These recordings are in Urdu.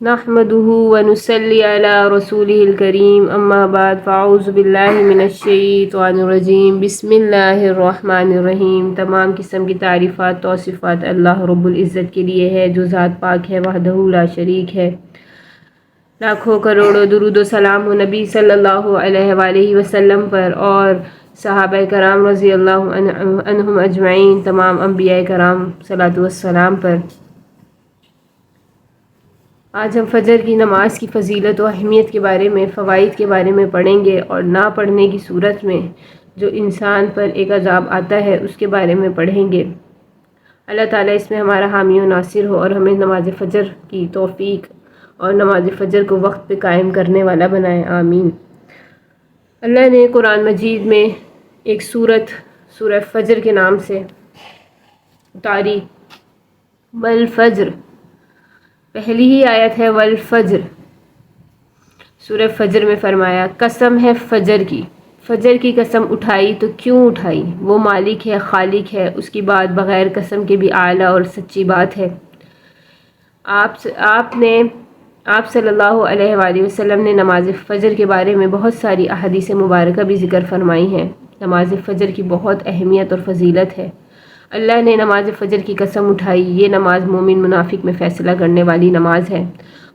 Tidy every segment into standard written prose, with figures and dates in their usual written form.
نحمده ونصلي على رسوله الكريم اما بعد فاعوذ باللہ من الشیطان الرجیم بسم اللہ الرحمن الرحیم۔ تمام قسم کی تعریفات توصیفات اللہ رب العزت کے لیے ہے جو ذات پاک ہے، وحدہ لا شریک ہے۔ لاکھوں کروڑوں درود و سلام ہو نبی صلی اللہ علیہ وآلہ وسلم پر اور صحابہ کرام رضی اللہ عنہم اجمعین، تمام انبیاء کرام صلاۃ والسلام پر۔ آج ہم فجر کی نماز کی فضیلت و اہمیت کے بارے میں، فوائد کے بارے میں پڑھیں گے، اور نہ پڑھنے کی صورت میں جو انسان پر ایک عذاب آتا ہے اس کے بارے میں پڑھیں گے۔ اللہ تعالیٰ اس میں ہمارا حامی و ناصر ہو اور ہمیں نماز فجر کی توفیق اور نماز فجر کو وقت پہ قائم کرنے والا بنائے، آمین۔ اللہ نے قرآن مجید میں ایک سورہ فجر کے نام سے اتاری، والفجر، پہلی ہی آیت ہے والفجر۔ سورہ فجر میں فرمایا قسم ہے فجر کی، فجر کی قسم اٹھائی تو کیوں اٹھائی، وہ مالک ہے، خالق ہے، اس کی بات بغیر قسم کے بھی اعلیٰ اور سچی بات ہے۔ آپ صلی اللہ علیہ وآلہ وسلم نے نماز فجر کے بارے میں بہت ساری احادیث مبارکہ بھی ذکر فرمائی ہیں۔ نماز فجر کی بہت اہمیت اور فضیلت ہے۔ اللہ نے نماز فجر کی قسم اٹھائی، یہ نماز مومن منافق میں فیصلہ کرنے والی نماز ہے۔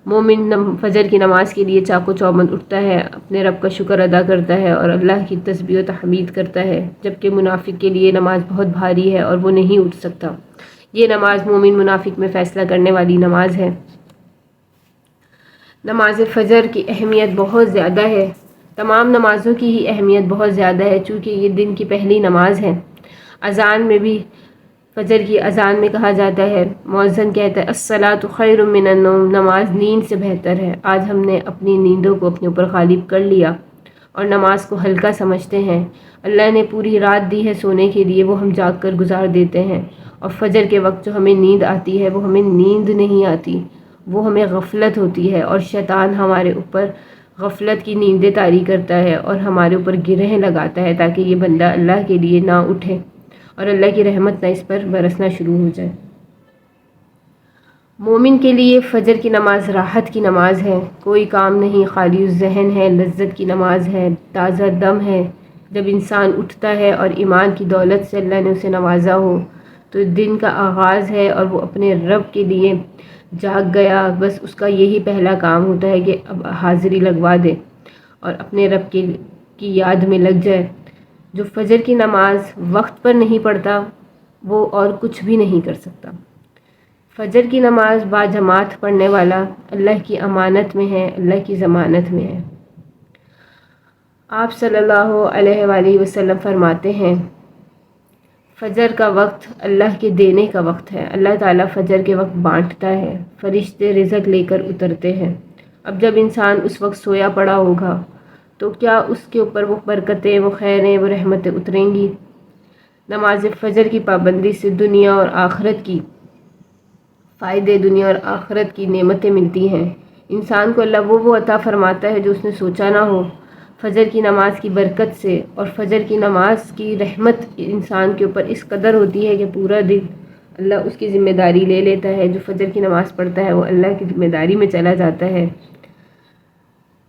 مومن فجر کی نماز کے لیے چاق و چوبند اٹھتا ہے، اپنے رب کا شکر ادا کرتا ہے اور اللہ کی تسبیح و تحمید کرتا ہے، جبکہ منافق کے لیے نماز بہت بھاری ہے اور وہ نہیں اٹھ سکتا۔ یہ نماز مومن منافق میں فیصلہ کرنے والی نماز ہے۔ نماز فجر کی اہمیت بہت زیادہ ہے، تمام نمازوں کی ہی اہمیت بہت زیادہ ہے، چونکہ یہ دن کی پہلی نماز ہے۔ اذان میں بھی، فجر کی اذان میں کہا جاتا ہے، مؤذن کہتا ہے الصلاۃ خیر من النوم، نماز نیند سے بہتر ہے۔ آج ہم نے اپنی نیندوں کو اپنے اوپر غالب کر لیا اور نماز کو ہلکا سمجھتے ہیں۔ اللہ نے پوری رات دی ہے سونے کے لیے، وہ ہم جاگ کر گزار دیتے ہیں، اور فجر کے وقت جو ہمیں نیند آتی ہے وہ ہمیں نیند نہیں آتی، وہ ہمیں غفلت ہوتی ہے، اور شیطان ہمارے اوپر غفلت کی نیندیں طاری کرتا ہے اور ہمارے اوپر گرہیں لگاتا ہے تاکہ یہ بندہ اللہ کے لیے نہ اٹھے اور اللہ کی رحمت نہ اس پر برسنا شروع ہو جائے۔ مومن کے لیے فجر کی نماز راحت کی نماز ہے، کوئی کام نہیں، خالی الذہن ہے، لذت کی نماز ہے، تازہ دم ہے۔ جب انسان اٹھتا ہے اور ایمان کی دولت سے اللہ نے اسے نوازا ہو تو دن کا آغاز ہے اور وہ اپنے رب کے لیے جاگ گیا، بس اس کا یہی پہلا کام ہوتا ہے کہ اب حاضری لگوا دے اور اپنے رب کی یاد میں لگ جائے۔ جو فجر کی نماز وقت پر نہیں پڑھتا وہ اور کچھ بھی نہیں کر سکتا۔ فجر کی نماز باجماعت پڑھنے والا اللہ کی امانت میں ہے، اللہ کی ضمانت میں ہے۔ آپ صلی اللہ علیہ وآلہ وسلم فرماتے ہیں فجر کا وقت اللہ کے دینے کا وقت ہے، اللہ تعالیٰ فجر کے وقت بانٹتا ہے، فرشتے رزق لے کر اترتے ہیں۔ اب جب انسان اس وقت سویا پڑا ہوگا تو کیا اس کے اوپر وہ برکتیں، وہ خیریں، وہ رحمتیں اتریں گی؟ نماز فجر کی پابندی سے دنیا اور آخرت کی فائدے، دنیا اور آخرت کی نعمتیں ملتی ہیں۔ انسان کو اللہ وہ عطا فرماتا ہے جو اس نے سوچا نہ ہو۔ فجر کی نماز کی برکت سے اور فجر کی نماز کی رحمت انسان کے اوپر اس قدر ہوتی ہے کہ پورا دن اللہ اس کی ذمہ داری لے لیتا ہے۔ جو فجر کی نماز پڑھتا ہے وہ اللہ کی ذمہ داری میں چلا جاتا ہے۔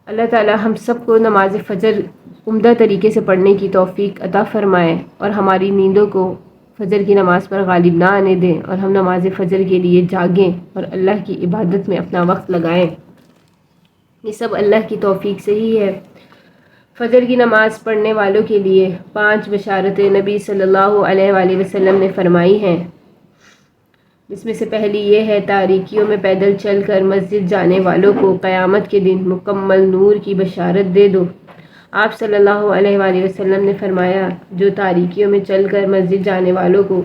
اللہ تعالیٰ ہم سب کو نماز فجر عمدہ طریقے سے پڑھنے کی توفیق عطا فرمائے اور ہماری نیندوں کو فجر کی نماز پر غالب نہ آنے دیں، اور ہم نماز فجر کے لیے جاگیں اور اللہ کی عبادت میں اپنا وقت لگائیں۔ یہ سب اللہ کی توفیق سے ہی ہے۔ فجر کی نماز پڑھنے والوں کے لیے 5 بشارتیں نبی صلی اللہ علیہ وآلہ وسلم نے فرمائی ہیں، جس میں سے پہلی یہ ہے تاریکیوں میں پیدل چل کر مسجد جانے والوں کو قیامت کے دن مکمل نور کی بشارت دے دو۔ آپ صلی اللہ علیہ وآلہ وسلم نے فرمایا جو تاریکیوں میں چل کر مسجد جانے والوں کو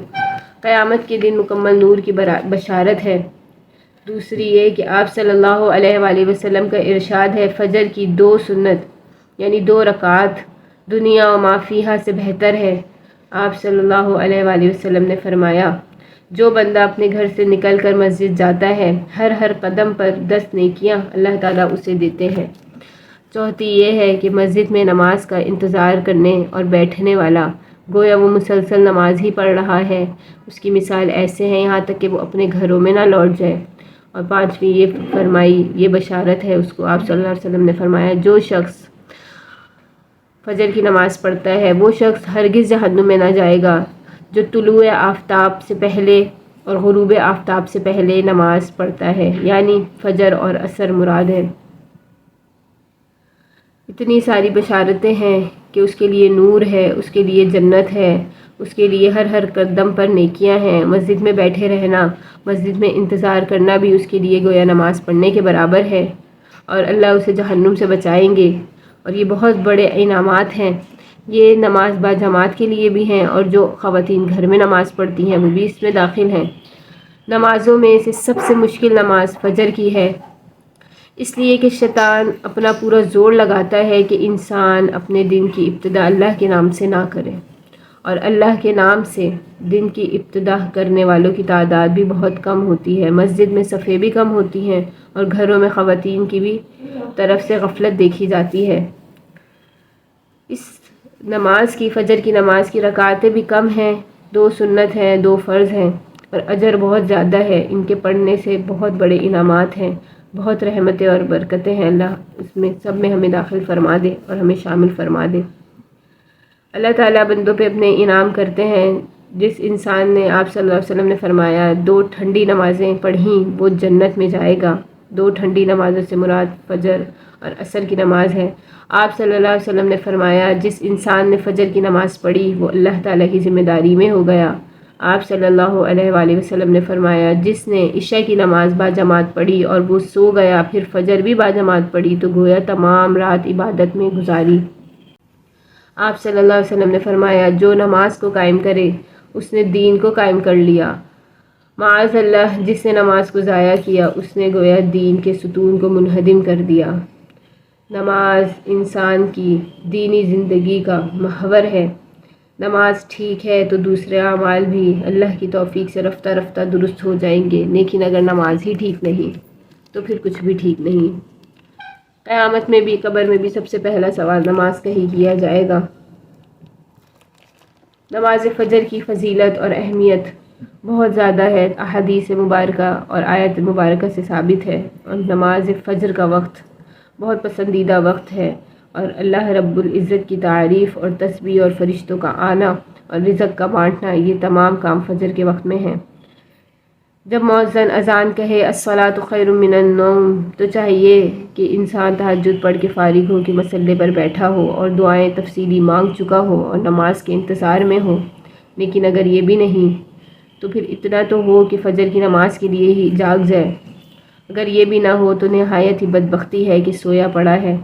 قیامت کے دن مکمل نور کی بشارت ہے۔ دوسری یہ کہ آپ صلی اللہ علیہ وآلہ وسلم کا ارشاد ہے فجر کی 2 سنت یعنی 2 رکعات دنیا و ما فیہا سے بہتر ہے۔ آپ صلی اللہ علیہ وآلہ وسلم نے فرمایا جو بندہ اپنے گھر سے نکل کر مسجد جاتا ہے ہر قدم پر 10 نیکیاں اللہ تعالیٰ اسے دیتے ہیں۔ چوتھی یہ ہے کہ مسجد میں نماز کا انتظار کرنے اور بیٹھنے والا گویا وہ مسلسل نماز ہی پڑھ رہا ہے، اس کی مثال ایسے ہے یہاں تک کہ وہ اپنے گھروں میں نہ لوٹ جائے۔ اور پانچویں یہ فرمائی، یہ بشارت ہے اس کو، آپ صلی اللہ علیہ وسلم نے فرمایا جو شخص فجر کی نماز پڑھتا ہے وہ شخص ہرگز جہنم میں نہ جائے گا جو طلوع آفتاب سے پہلے اور غروب آفتاب سے پہلے نماز پڑھتا ہے، یعنی فجر اور عصر مراد ہے۔ اتنی ساری بشارتیں ہیں کہ اس کے لیے نور ہے، اس کے لیے جنت ہے، اس کے لیے ہر ہر قدم پر نیکیاں ہیں۔ مسجد میں بیٹھے رہنا، مسجد میں انتظار کرنا بھی اس کے لیے گویا نماز پڑھنے کے برابر ہے، اور اللہ اسے جہنم سے بچائیں گے، اور یہ بہت بڑے انعامات ہیں۔ یہ نماز با جماعت کے لیے بھی ہیں، اور جو خواتین گھر میں نماز پڑھتی ہیں وہ بھی اس میں داخل ہیں۔ نمازوں میں سے سب سے مشکل نماز فجر کی ہے، اس لیے کہ شیطان اپنا پورا زور لگاتا ہے کہ انسان اپنے دن کی ابتدا اللہ کے نام سے نہ کرے، اور اللہ کے نام سے دن کی ابتدا کرنے والوں کی تعداد بھی بہت کم ہوتی ہے۔ مسجد میں صفیں بھی کم ہوتی ہیں، اور گھروں میں خواتین کی بھی طرف سے غفلت دیکھی جاتی ہے۔ اس نماز کی، فجر کی نماز کی رکعتیں بھی کم ہیں، 2 سنت ہیں، 2 فرض ہیں، اور اجر بہت زیادہ ہے۔ ان کے پڑھنے سے بہت بڑے انعامات ہیں، بہت رحمتیں اور برکتیں ہیں۔ اللہ اس میں سب میں ہمیں داخل فرما دے اور ہمیں شامل فرما دے۔ اللہ تعالیٰ بندوں پہ اپنے انعام کرتے ہیں۔ جس انسان نے، آپ صلی اللہ علیہ وسلم نے فرمایا 2 ٹھنڈی نمازیں پڑھیں وہ جنت میں جائے گا۔ 2 ٹھنڈی نمازوں سے مراد فجر اور عصر کی نماز ہے۔ آپ صلی اللہ علیہ وسلم نے فرمایا جس انسان نے فجر کی نماز پڑھی وہ اللہ تعالیٰ کی ذمہ داری میں ہو گیا۔ آپ صلی اللہ علیہ وآلہ وسلم نے فرمایا جس نے عشاء کی نماز با جماعت پڑھی اور وہ سو گیا، پھر فجر بھی با جماعت پڑھی، تو گویا تمام رات عبادت میں گزاری۔ آپ صلی اللہ علیہ وسلم نے فرمایا جو نماز کو قائم کرے اس نے دین کو قائم کر لیا۔ معاذ اللہ جس نے نماز کو ضائع کیا اس نے گویا دین کے ستون کو منہدم کر دیا۔ نماز انسان کی دینی زندگی کا محور ہے۔ نماز ٹھیک ہے تو دوسرے اعمال بھی اللہ کی توفیق سے رفتہ رفتہ درست ہو جائیں گے، لیکن اگر نماز ہی ٹھیک نہیں تو پھر کچھ بھی ٹھیک نہیں۔ قیامت میں بھی، قبر میں بھی سب سے پہلا سوال نماز کا ہی کیا جائے گا۔ نماز فجر کی فضیلت اور اہمیت بہت زیادہ ہے، احادیث مبارکہ اور آیت مبارکہ سے ثابت ہے، اور نماز فجر کا وقت بہت پسندیدہ وقت ہے، اور اللہ رب العزت کی تعریف اور تسبیح اور فرشتوں کا آنا اور رزق کا بانٹنا، یہ تمام کام فجر کے وقت میں ہیں۔ جب مؤذن اذان کہے الصلاۃ خیر من النوم تو چاہیے کہ انسان تہجد پڑھ کے فارغ ہو کے مصلی پر بیٹھا ہو اور دعائیں تفصیلی مانگ چکا ہو اور نماز کے انتظار میں ہو، لیکن اگر یہ بھی نہیں تو پھر اتنا تو ہو کہ فجر کی نماز کے لیے ہی جاگ جائے۔ اگر یہ بھی نہ ہو تو نہایت ہی بدبختی ہے کہ سویا پڑا ہے۔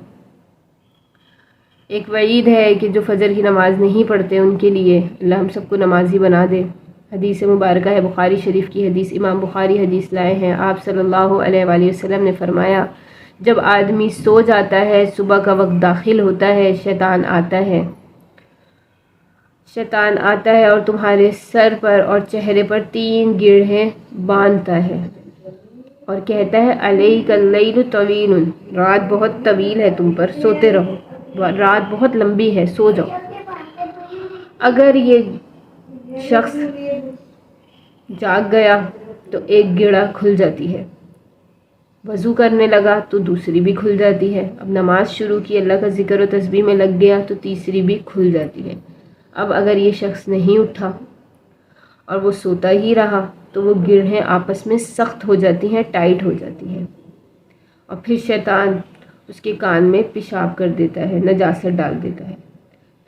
ایک وعید ہے کہ جو فجر کی نماز نہیں پڑھتے ان کے لیے اللہ ہم سب کو نمازی بنا دے۔ حدیث مبارکہ ہے، بخاری شریف کی حدیث، امام بخاری حدیث لائے ہیں۔ آپ صلی اللہ علیہ وآلہ وسلم نے فرمایا جب آدمی سو جاتا ہے، صبح کا وقت داخل ہوتا ہے، شیطان آتا ہے اور تمہارے سر پر اور چہرے پر 3 گڑھیں باندھتا ہے اور کہتا ہے علیک اللیل طویل، رات بہت طویل ہے تم پر، سوتے رہو، رات بہت لمبی ہے، سو جاؤ۔ اگر یہ شخص جاگ گیا تو ایک گڑھ کھل جاتی ہے، وضو کرنے لگا تو دوسری بھی کھل جاتی ہے، اب نماز شروع کی، اللہ کا ذکر و تسبیح میں لگ گیا تو تیسری بھی کھل جاتی ہے۔ اب اگر یہ شخص نہیں اٹھا اور وہ سوتا ہی رہا تو وہ گڑھیں آپس میں سخت ہو جاتی ہیں، ٹائٹ ہو جاتی ہیں، اور پھر شیطان اس کے کان میں پیشاب کر دیتا ہے، نجاست ڈال دیتا ہے،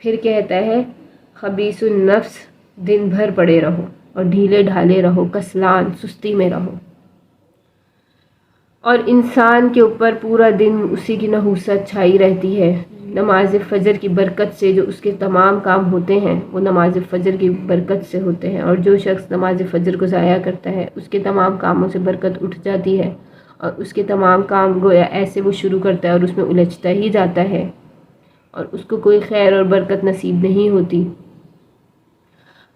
پھر کہتا ہے خبیث النفس دن بھر پڑے رہو اور ڈھیلے ڈھالے رہو، کسلان، سستی میں رہو، اور انسان کے اوپر پورا دن اسی کی نحوست چھائی رہتی ہے۔ نماز فجر کی برکت سے جو اس کے تمام کام ہوتے ہیں وہ نماز فجر کی برکت سے ہوتے ہیں، اور جو شخص نماز فجر کو ضائع کرتا ہے اس کے تمام کاموں سے برکت اٹھ جاتی ہے، اور اس کے تمام کام گویا ایسے وہ شروع کرتا ہے اور اس میں الجھتا ہی جاتا ہے اور اس کو کوئی خیر اور برکت نصیب نہیں ہوتی۔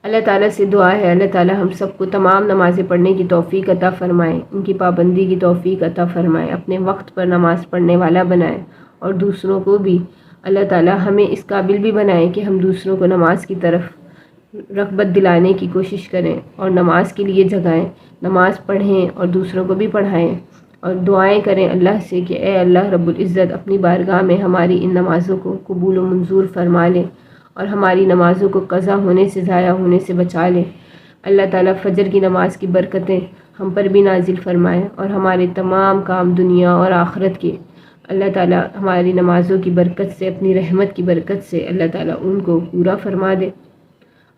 اللہ تعالیٰ سے دعا ہے اللہ تعالیٰ ہم سب کو تمام نمازیں پڑھنے کی توفیق عطا فرمائے، ان کی پابندی کی توفیق عطا فرمائے، اپنے وقت پر نماز پڑھنے والا بنائے، اور دوسروں کو بھی اللہ تعالیٰ ہمیں اس قابل بھی بنائے کہ ہم دوسروں کو نماز کی طرف رغبت دلانے کی کوشش کریں اور نماز کے لیے جگائیں، نماز پڑھیں اور دوسروں کو بھی پڑھائیں اور دعائیں کریں اللہ سے کہ اے اللہ رب العزت اپنی بارگاہ میں ہماری ان نمازوں کو قبول و منظور فرما لے اور ہماری نمازوں کو قضا ہونے سے ضائع ہونے سے بچا لے۔ اللہ تعالیٰ فجر کی نماز کی برکتیں ہم پر بھی نازل فرمائے اور ہمارے تمام کام دنیا اور آخرت کے اللہ تعالیٰ ہماری نمازوں کی برکت سے، اپنی رحمت کی برکت سے اللہ تعالیٰ ان کو پورا فرما دے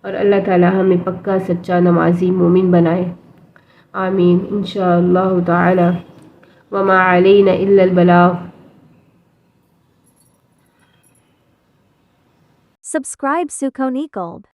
اور اللہ تعالیٰ ہمیں پکا سچا نمازی مومن بنائے، آمین انشاءاللہ تعالی۔ وما علینا الا البلاغ۔ Subscribe Sukhoni Gold.